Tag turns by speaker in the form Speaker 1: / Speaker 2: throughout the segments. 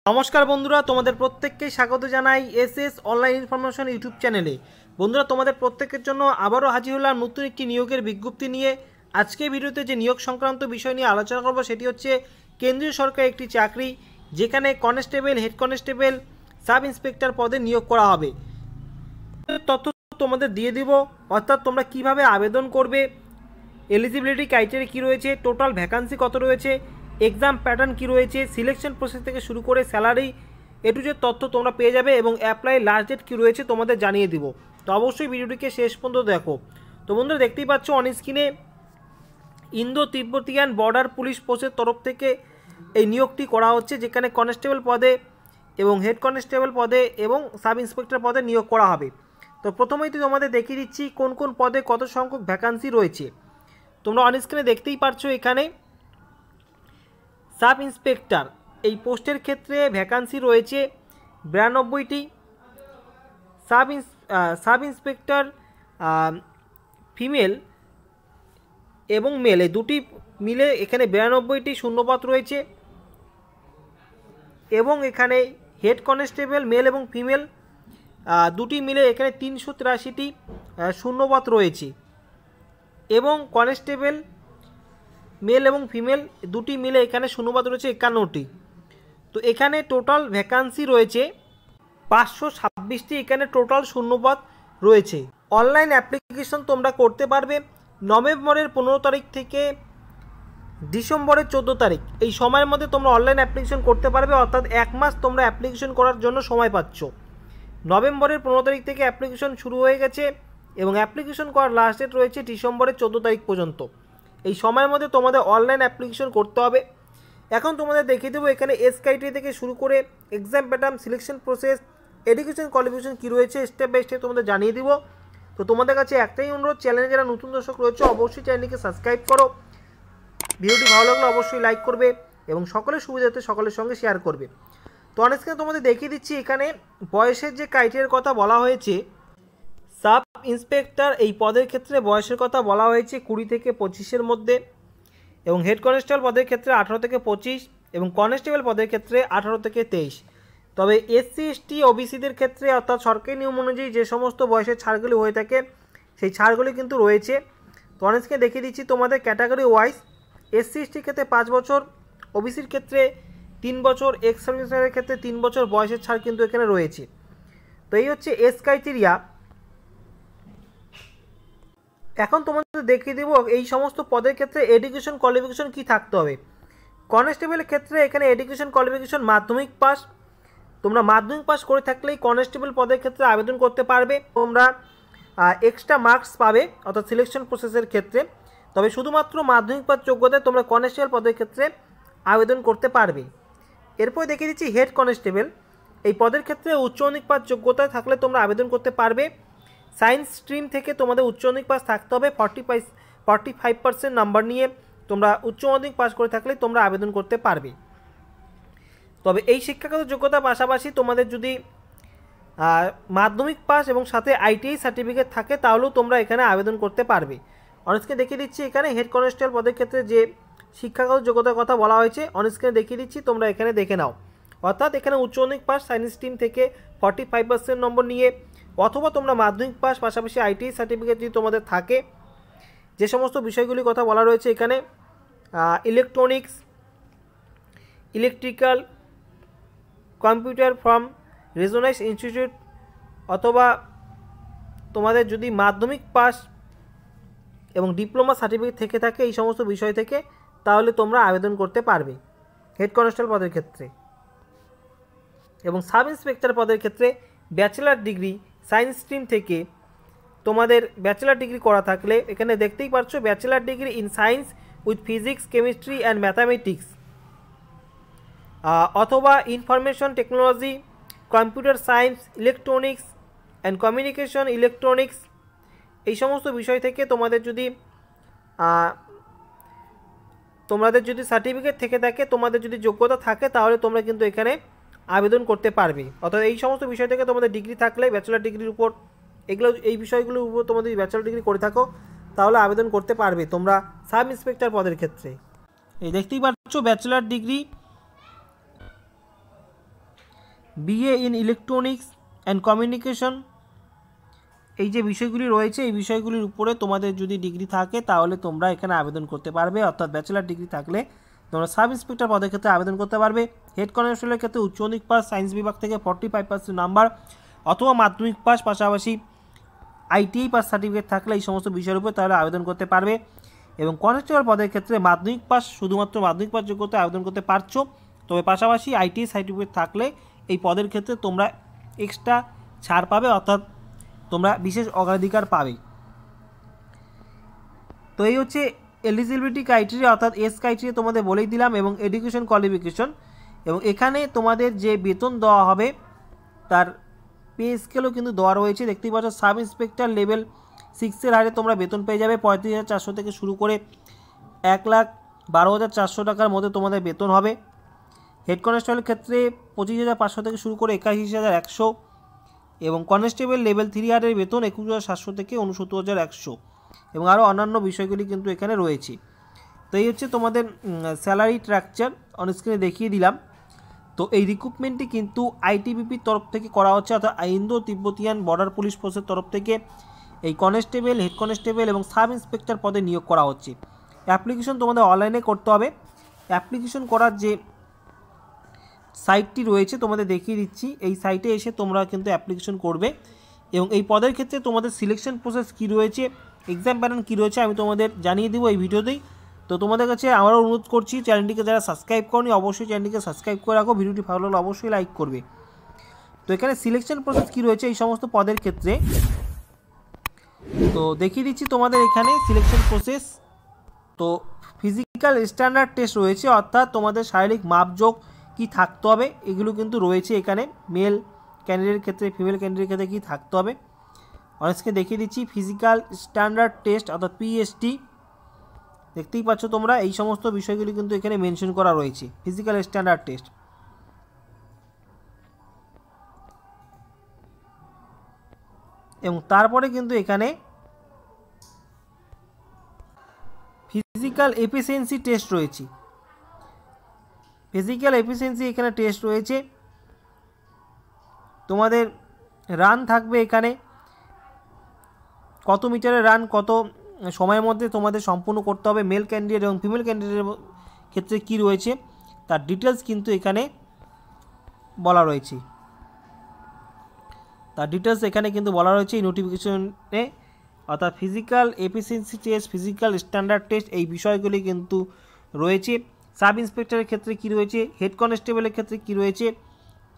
Speaker 1: নমস্কার বন্ধুরা, তোমাদের প্রত্যেককে স্বাগত জানাই এসএস অনলাইন ইনফরমেশন ইউটিউব চ্যানেলে। বন্ধুরা, তোমাদের প্রত্যেকের জন্য আবারও হাজির হলাম নতুন একটি নিয়োগের বিজ্ঞপ্তি নিয়ে। আজকে ভিডিওতে যে নিয়োগ সংক্রান্ত বিষয় নিয়ে আলোচনা করব সেটি হচ্ছে কেন্দ্রীয় সরকারের একটি চাকরি, যেখানে constable, head constable, sub inspector পদে নিয়োগ করা হবে। তথ্য তোমাদের দিয়ে দিব, অর্থাৎ তোমরা কিভাবে আবেদন করবে, এলিজিবিলিটি ক্রাইটেরিয়া কী রয়েছে, টোটাল ভ্যাকান্সি কত রয়েছে, এক্সাম প্যাটার্ন কী রয়েছে, সিলেকশন প্রসেস থেকে শুরু করে স্যালারি যে তথ্য তোমরা পেয়ে যাবে এবং অ্যাপ্লাই লাস্ট ডেট কী রয়েছে তোমাদের জানিয়ে দিব। তো অবশ্যই ভিডিওটিকে শেষ পর্যন্ত দেখো। তো বন্ধুরা, দেখতেই পাচ্ছ অন স্ক্রিনে ইন্দো তিব্বতিয়ান বর্ডার পুলিশ ফোর্সের তরফ থেকে এই নিয়োগটি করা হচ্ছে, যেখানে কনস্টেবল পদে এবং হেড কনস্টেবল পদে এবং সাব ইন্সপেক্টর পদে নিয়োগ করা হবে। তো প্রথমেই তো তোমাদের দেখিয়ে দিচ্ছি কোন কোন পদে কত সংখ্যক ভ্যাকান্সি রয়েছে। তোমরা অন স্ক্রিনে দেখতেই পারছো এখানে সাব ইন্সপেক্টর এই পোস্টের ক্ষেত্রে ভ্যাকান্সি রয়েছে 92টি। সাব ইন্সপেক্টর ফিমেল এবং মেল এই দুটি মিলে এখানে 92টি শূন্যপদ রয়েছে, এবং এখানে হেড কনস্টেবল মেল এবং ফিমেল দুটি মিলে এখানে 383টি শূন্যপদ রয়েছে, এবং কনস্টেবল মেল এবং ফিমেল দুটি মিলে এখানে শূন্যপদ রয়েছে 51টি। তো এখানে টোটাল ভ্যাকান্সি রয়েছে 526টি, এখানে টোটাল শূন্যপদ রয়েছে। অনলাইন অ্যাপ্লিকেশন তোমরা করতে পারবে নভেম্বরের 15 তারিখ থেকে ডিসেম্বরের 14 তারিখ, এই সময়ের মধ্যে তোমরা অনলাইন অ্যাপ্লিকেশন করতে পারবে, অর্থাৎ এক মাস তোমরা অ্যাপ্লিকেশন করার জন্য সময় পাচ্ছ। নভেম্বরের 15 তারিখ থেকে অ্যাপ্লিকেশন শুরু হয়ে গেছে এবং অ্যাপ্লিকেশন করার লাস্ট ডেট রয়েছে ডিসেম্বরের 14 তারিখ পর্যন্ত। এই সময়ের মধ্যে তোমাদের অনলাইন অ্যাপ্লিকেশন করতে হবে। এখন তোমাদের দেখিয়ে দেবো এখানে এজ ক্রাইটেরিয়া থেকে শুরু করে exam pattern, selection process, education qualification কী রয়েছে স্টেপ বাই স্টেপ তোমাদের জানিয়ে দিব। তো তোমাদের কাছে একটাই অনুরোধ, চ্যানেলে যারা নতুন দর্শক রয়েছে অবশ্যই চ্যানেলটিকে সাবস্ক্রাইব করো, ভিডিওটি ভালো লাগলে অবশ্যই লাইক করবে এবং সকলের সুবিধার্থে সকলের সঙ্গে শেয়ার করবে। তো অনেক তোমাদের দেখিয়ে দিচ্ছি এখানে বয়সের যে ক্রাইটেরিয়ার কথা বলা হয়েছে। সাব ইন্সপেক্টর এই পদের ক্ষেত্রে বয়সের কথা বলা হয়েছে 20 থেকে 25-এর মধ্যে, এবং হেড কনস্টেবল পদের ক্ষেত্রে 18 থেকে 25, এবং কনস্টেবল পদের ক্ষেত্রে 18 থেকে 23। তবে এসসি এসটি ওবিসিদের ক্ষেত্রে অর্থাৎ সরকারি নিয়ম অনুযায়ী যে সমস্ত বয়সের ছাড়গুলি হয়ে থাকে সেই ছাড়গুলি কিন্তু রয়েছে। তো অনেককে দেখিয়ে দিচ্ছি তোমাদের ক্যাটাগরি ওয়াইজ। এসসি এসটির ক্ষেত্রে 5 বছর, ওবিসির ক্ষেত্রে 3 বছর, এক্স সার্ভিসের ক্ষেত্রে 3 বছর বয়সের ছাড় কিন্তু এখানে রয়েছে। তো এই হচ্ছে এজ ক্রাইটেরিয়া। এখন তোমাদের দেখিয়ে দেবো এই সমস্ত পদের ক্ষেত্রে এডুকেশন কোয়ালিফিকেশন কি থাকতে হবে। কনস্টেবলের ক্ষেত্রে এখানে এডুকেশন কোয়ালিফিকেশন মাধ্যমিক পাস, তোমরা মাধ্যমিক পাস করে থাকলেই কনস্টেবল পদের ক্ষেত্রে আবেদন করতে পারবে। তোমরা এক্সট্রা মার্কস পাবে অর্থাৎ সিলেকশন প্রসেসের ক্ষেত্রে, তবে শুধুমাত্র মাধ্যমিক পাস যোগ্যতায় তোমরা কনস্টেবল পদের ক্ষেত্রে আবেদন করতে পারবে। এরপর দেখিয়ে দিচ্ছি হেড কনস্টেবল এই পদের ক্ষেত্রে উচ্চ মাধ্যমিক পাস যোগ্যতা থাকলে তোমরা আবেদন করতে পারবে। সায়েন্স স্ট্রিম থেকে তোমাদের উচ্চ মাধ্যমিক পাস থাকতে হবে, 45% নাম্বার নিয়ে তোমরা উচ্চ মাধ্যমিক পাস করে থাকলে তোমরা আবেদন করতে পারবে। তবে এই শিক্ষাগত যোগ্যতার পাশাপাশি তোমাদের যদি মাধ্যমিক পাস এবং সাথে আইটিআই সার্টিফিকেট থাকে তাহলেও তোমরা এখানে আবেদন করতে পারবে। অনস্ক্রিনে দেখিয়ে দিচ্ছি এখানে হেড কনস্টেবল পদের ক্ষেত্রে যে শিক্ষাগত যোগ্যতার কথা বলা হয়েছে অনস্ক্রিনে দেখিয়ে দিচ্ছি, তোমরা এখানে দেখে নাও। অর্থাৎ এখানে উচ্চ মাধ্যমিক পাস সায়েন্স স্ট্রিম থেকে 45% নম্বর নিয়ে, অথবা তোমরা মাধ্যমিক পাস পাশাপাশি আইটিআই সার্টিফিকেট যদি তোমাদের থাকে। যে সমস্ত বিষয়গুলির কথা বলা রয়েছে এখানে electronics, electrical, computer from resonance institute, অথবা তোমাদের যদি মাধ্যমিক পাস এবং ডিপ্লোমা সার্টিফিকেট থেকে থাকে এই সমস্ত বিষয় থেকে, তাহলে তোমরা আবেদন করতে পারবে হেড কনস্টেবল পদের ক্ষেত্রে। এবং সাব ইন্সপেক্টর পদের ক্ষেত্রে ব্যাচেলার ডিগ্রি সায়েন্স স্ট্রিম থেকে তোমাদের ব্যাচেলার ডিগ্রি করা থাকলে এখানে দেখতেই পাচ্ছ bachelor degree in science with physics, chemistry and mathematics, অথবা information technology, computer science, electronics and communication electronics, এই সমস্ত বিষয় থেকে তোমাদের যদি সার্টিফিকেট থেকে থাকে, তোমাদের যদি যোগ্যতা থাকে, তাহলে তোমরা কিন্তু এখানে আবেদন করতে পারবে। অর্থাৎ এই সমস্ত বিষয় থেকে তোমাদের ডিগ্রি থাকলে ব্যাচেলার ডিগ্রির উপর এই বিষয়গুলোর উপর তোমাদের যদি ব্যাচেলার ডিগ্রি করে থাকো তাহলে আবেদন করতে পারবে তোমরা সাব ইন্সপেক্টর পদের ক্ষেত্রে। এই দেখতেই পাচ্ছ bachelor degree BA in electronics and communication, এই যে বিষয়গুলি রয়েছে এই বিষয়গুলির উপরে তোমাদের যদি ডিগ্রি থাকে তাহলে তোমরা এখানে আবেদন করতে পারবে। অর্থাৎ ব্যাচেলার ডিগ্রি থাকলে তোমরা সাব ইন্সপেক্টর পদের ক্ষেত্রে আবেদন করতে পারবে। হেড কনস্টেবলের ক্ষেত্রে উচ্চ মাধ্যমিক পাস সায়েন্স বিভাগ থেকে 45% নাম্বার অথবা মাধ্যমিক পাস পাশাপাশি আইটিআই পাস সার্টিফিকেট থাকলে এই সমস্ত বিষয়ের উপর তাহলে আবেদন করতে পারবে। এবং কনস্টেবল পদের ক্ষেত্রে মাধ্যমিক পাস, শুধুমাত্র মাধ্যমিক পাস যোগ্যতা আবেদন করতে পারছো, তবে পাশাপাশি আইটিআই সার্টিফিকেট থাকলে এই পদের ক্ষেত্রে তোমরা এক্সট্রা ছাড় পাবে, অর্থাৎ তোমরা বিশেষ অগ্রাধিকার পাবে। তো এই হচ্ছে এলিজিবিলিটি ক্রাইটেরিয়া, অর্থাৎ এস ক্রাইটেরিয়া তোমাদের বলেই দিলাম, এবং এডুকেশন কোয়ালিফিকেশন। এবং এখানে তোমাদের যে বেতন দেওয়া হবে তার পে স্কেলও কিন্তু দেওয়া রয়েছে। দেখতেই পাচ্ছ সাব ইন্সপেক্টর লেভেল 6-এর হারে তোমরা বেতন পেয়ে যাবে 35,400 থেকে শুরু করে 1,12,400 টাকার মধ্যে তোমাদের বেতন হবে। হেড কনস্টেবলের ক্ষেত্রে 25,500 থেকে শুরু করে 81,100, এবং কনস্টেবল লেভেল 3 হারের বেতন 21,700 থেকে 69,100, এবং আরও অন্যান্য বিষয়গুলি কিন্তু এখানে রয়েছে। তো এই হচ্ছে তোমাদের স্যালারি স্ট্রাকচার, অন স্ক্রিনে দেখিয়ে দিলাম। তো এই রিক্রুটমেন্টটি কিন্তু আইটিবিপির তরফ থেকে করা হচ্ছে, অর্থাৎ ইন্দো তিব্বতিয়ান বর্ডার পুলিশ ফোর্সের তরফ থেকে এই কনস্টেবল, হেড কনস্টেবল এবং সাব ইন্সপেক্টর পদে নিয়োগ করা হচ্ছে। অ্যাপ্লিকেশন তোমাদের অনলাইনে করতে হবে। অ্যাপ্লিকেশন করার যে সাইটটি রয়েছে তোমাদের দেখিয়ে দিচ্ছি, এই সাইটে এসে তোমরা কিন্তু অ্যাপ্লিকেশন করবে। এবং এই পদের ক্ষেত্রে তোমাদের সিলেকশন প্রসেস কী রয়েছে, এক্সাম প্যাটার্ন কী রয়েছে আমি তোমাদের জানিয়ে দেবো এই ভিডিওতেই। তো তোমাদের কাছে আমারও অনুরোধ করছি, চ্যানেলটিকে যারা সাবস্ক্রাইব করনি অবশ্যই চ্যানেলটিকে সাবস্ক্রাইব করে রাখো, ভিডিওটি ভালো লাগলে অবশ্যই লাইক করবে। তো এখানে সিলেকশন প্রসেস কী রয়েছে এই সমস্ত পদের ক্ষেত্রে তো দেখিয়ে দিচ্ছি তোমাদের এখানে সিলেকশন প্রসেস। তো ফিজিক্যাল স্ট্যান্ডার্ড টেস্ট রয়েছে, অর্থাৎ তোমাদের শারীরিক মাপজোক কী থাকতে হবে এগুলো কিন্তু রয়েছে এখানে। মেল ক্যান্ডিডেটের ক্ষেত্রে, ফিমেল ক্যান্ডিডেটের ক্ষেত্রে কী থাকতে হবে অনেককে দেখিয়ে দিচ্ছি। ফিজিক্যাল স্ট্যান্ডার্ড টেস্ট অর্থাৎ পিএসটি, দেখতেই পাচ্ছ তোমরা এই সমস্ত বিষয়গুলি কিন্তু এখানে মেনশন করা রয়েছে। ফিজিক্যাল স্ট্যান্ডার্ড টেস্ট, এবং তারপরে কিন্তু এখানে ফিজিক্যাল এফিসিয়েন্সি টেস্ট রয়েছে। ফিজিক্যাল এফিসিয়েন্সি এখানে টেস্ট রয়েছে। তোমাদের রান থাকবে এখানে, কত মিটারের রান কত সময়ের মধ্যে তোমাদের সম্পূর্ণ করতে হবে। মেল ক্যান্ডিডেট এবং ফিমেল ক্যান্ডিডেটের ক্ষেত্রে কী রয়েছে তার ডিটেলস কিন্তু এখানে বলা রয়েছে। তার ডিটেলস এখানে কিন্তু বলা রয়েছে এই নোটিফিকেশনে, অর্থাৎ physical efficiency test, physical standard test এই বিষয়গুলি কিন্তু রয়েছে। সাব ইন্সপেক্টরের ক্ষেত্রে কী রয়েছে, হেড কনস্টেবলের ক্ষেত্রে কী রয়েছে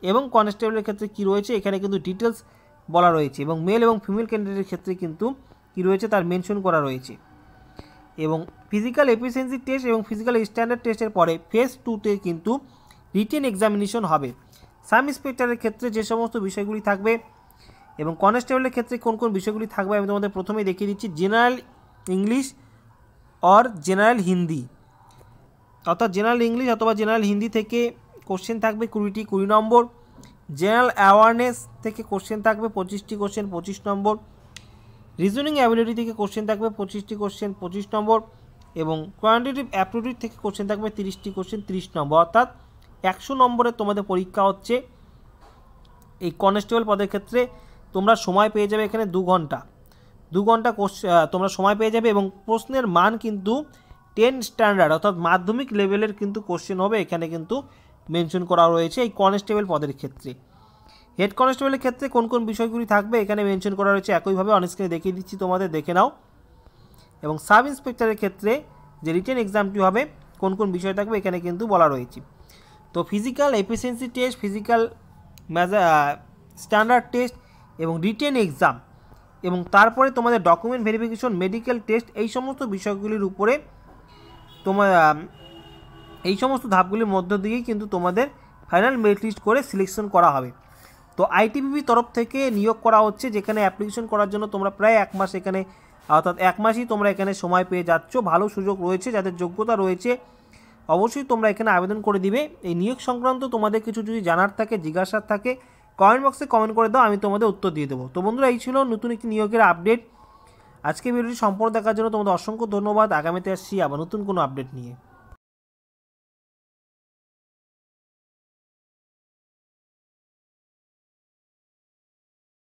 Speaker 1: এবং কনস্টেবলের ক্ষেত্রে কী রয়েছে এখানে কিন্তু ডিটেলস বলা রয়েছে। এবং মেল এবং ফিমেল ক্যান্ডিডেটের ক্ষেত্রে কিন্তু কী রয়েছে তার মেনশন করা রয়েছে। এবং ফিজিক্যাল এফিসিয়েন্সি টেস্ট এবং ফিজিক্যাল স্ট্যান্ডার্ড টেস্টের পরে ফেজ 2-তে কিন্তু রিটেন এক্সামিনেশন হবে। সাব ইন্সপেক্টরের ক্ষেত্রে যে সমস্ত বিষয়গুলি থাকবে এবং কনস্টেবলের ক্ষেত্রে কোন কোন বিষয়গুলি থাকবে আমি তোমাদের প্রথমেই দেখিয়ে দিচ্ছি। General English or general Hindi, অর্থাৎ জেনারেল ইংলিশ অথবা জেনারেল হিন্দি থেকে কোশ্চেন থাকবে 20 নম্বর। জেনারেল অ্যাওয়ারনেস থেকে কোশ্চেন থাকবে 25টি কোশ্চেন 25 নম্বর। রিজনিং অ্যাবিলিটি থেকে কোশ্চেন থাকবে 25টি কোশ্চেন 25 নম্বর, এবং কোয়ান্টিটিভ অ্যাপটিটিউড থেকে কোশ্চেন থাকবে 30টি কোশ্চেন 30 নম্বর। অর্থাৎ 100 নম্বরের তোমাদের পরীক্ষা হচ্ছে এই কনস্টেবল পদের ক্ষেত্রে। তোমরা সময় পেয়ে যাবে এখানে 2 ঘন্টা তোমরা সময় পেয়ে যাবে, এবং প্রশ্নের মান কিন্তু 10 স্ট্যান্ডার্ড অর্থাৎ মাধ্যমিক লেভেলের কিন্তু কোশ্চেন হবে এখানে কিন্তু মেনশন করা রয়েছে এই কনস্টেবল পদের ক্ষেত্রে। হেড কনস্টেবলের ক্ষেত্রে কোন কোন বিষয়গুলি থাকবে এখানে মেনশন করা রয়েছে, একইভাবে অন স্ক্রিনে দেখিয়ে দিচ্ছি তোমাদের, দেখে নাও। এবং সাব ইন্সপেক্টরের ক্ষেত্রে যে রিটেন এক্সামটি হবে কোন কোন বিষয় থাকবে এখানে কিন্তু বলা রয়েছে। তো physical efficiency test, physical standard test এবং রিটেন এক্সাম, এবং তারপরে তোমাদের ডকুমেন্ট ভেরিফিকেশন, মেডিকেল টেস্ট, এই সমস্ত বিষয়গুলির উপরে তোমার এই সমস্ত ধাপগুলির মধ্য দিয়েই কিন্তু তোমাদের ফাইনাল মেরিট লিস্ট করে সিলেকশন করা হবে। তো আইটিবিপি তরফ থেকে নিয়োগ করা হচ্ছে, যেখানে অ্যাপ্লিকেশন করার জন্য তোমরা প্রায় 1 মাস এখানে, অর্থাৎ 1 মাসই তোমরা এখানে সময় পেয়ে যাচ্ছ। ভালো সুযোগ রয়েছে, যাদের যোগ্যতা রয়েছে অবশ্যই তোমরা এখানে আবেদন করে দিবে। এই নিয়োগ সংক্রান্ত তোমাদের কিছু যদি জানার থাকে, জিজ্ঞাসার থাকে, কমেন্ট বক্সে কমেন্ট করে দাও, আমি তোমাদের উত্তর দিয়ে দেবো। তো বন্ধুরা, এই ছিল নতুন একটি নিয়োগের আপডেট। আজকে ভিডিওটি সম্পূর্ণ দেখার জন্য তোমাদের অসংখ্য ধন্যবাদ। আগামীতে আসছি আবার নতুন কোনো আপডেট নিয়ে।